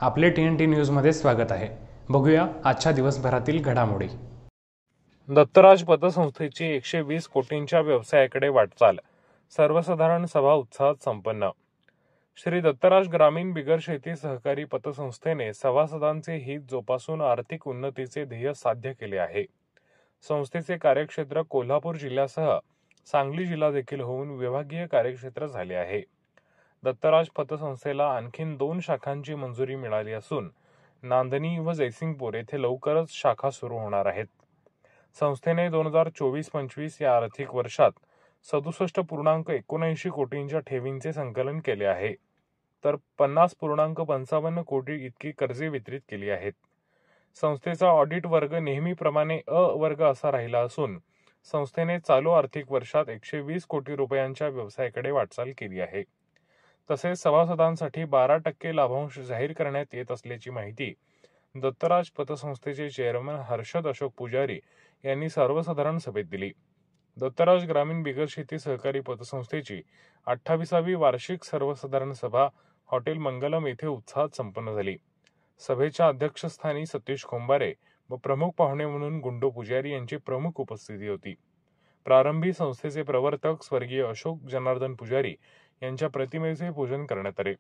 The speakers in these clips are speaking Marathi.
आपले TNT न्यूजमध्ये स्वागत आहे। बघूया आजच्या दिवसभरातील घडामोडी। दत्तराज पतसंस्थेची 120 कोटींच्या व्यवसायाकडे वाटचाल, सर्वसाधारण सभा उत्साहात संपन्न। श्री दत्तराज ग्रामीण बिगर शेती सहकारी पतसंस्थेने सभासदांचे हित जोपासून आर्थिक उन्नतीचे ध्येय साध्य केले आहे। संस्थेचे कार्यक्षेत्र कोल्हापूर जिल्ह्यासह सांगली जिल्हा देखील होऊन विभागीय कार्यक्षेत्र झाले आहे। दत्तराज पतसंस्थेला आणखीन 2 शाखांची मंजुरी मिळाली असून नांदणी व जयसिंगपूर येथे लवकरच शाखा सुरू होणार आहेत। संस्थेने 2024-25 या आर्थिक वर्षात 67.79 कोटींच्या ठेवींचे संकलन केले आहे, तर 50.55 कोटी इतकी कर्जे वितरित केली आहेत। संस्थेचा ऑडिट वर्ग नेहमीप्रमाणे अ वर्ग असा राहिला असून संस्थेने चालू आर्थिक वर्षात 120 कोटी रुपयांच्या व्यवसायाकडे वाटचाल केली आहे। तसेच सभासदांसाठी 12% लाभांश जाहीर करण्यात येत असल्याची माहिती दत्तराज पतसंस्थेचे चेअरमन हर्षद अशोक पुजारी यांनी सर्वसाधारण सभेत दिली। दत्तराज ग्रामीण बिगर शेती सहकारी पतसंस्थेची 28वी वार्षिक सर्वसाधारण सभा हॉटेल मंगलम येथे उत्साहात संपन्न झाली। सभेच्या अध्यक्षस्थानी सतीश खोंबारे व प्रमुख पाहुणे म्हणून गुंडू पुजारी यांची प्रमुख उपस्थिती होती। प्रारंभी संस्थेचे प्रवर्तक स्वर्गीय अशोक जनार्दन पुजारी यांच्या प्रतिमेचे पूजन करण्यात आले।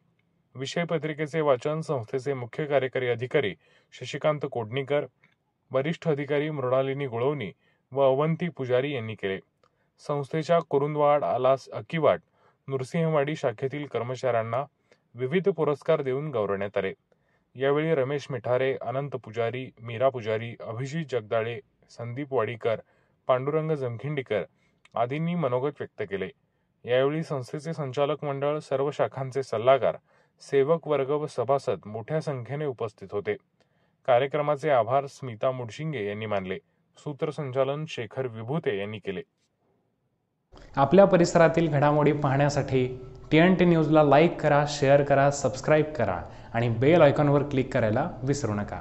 विषय पत्रिकेचे वाचन संस्थेचे मुख्य कार्यकारी अधिकारी शशिकांत कोडणीकर, वरिष्ठ अधिकारी मृणालिनी गुळवणी व अवंती पुजारी यांनी केले। संस्थेच्या कुरुंदवाड, आलास, अकिवाट, नृसिंहवाडी शाखेतील कर्मचाऱ्यांना विविध पुरस्कार देऊन गौरवण्यात आले। यावेळी रमेश मिठारे, अनंत पुजारी, मीरा पुजारी, अभिजित जगदाळे, संदीप वाडीकर, पांडुरंग जमखिंडीकर आदींनी मनोगत व्यक्त केले। यावेळी संस्थेचे संचालक मंडळ, सर्व शाखांचे सल्लागार, सेवक वर्ग व सभासद मोठ्या संख्येने उपस्थित होते। कार्यक्रमाचे आभार स्मिता मुडशिंगे यांनी मानले। सूत्रसंचालन शेखर विभूते यांनी केले। आपल्या परिसरातील घडामोडी पाहण्यासाठी TNT न्यूजला लाईक करा, शेअर करा, सबस्क्राईब करा आणि बेल आयकॉनवर क्लिक करायला विसरू नका।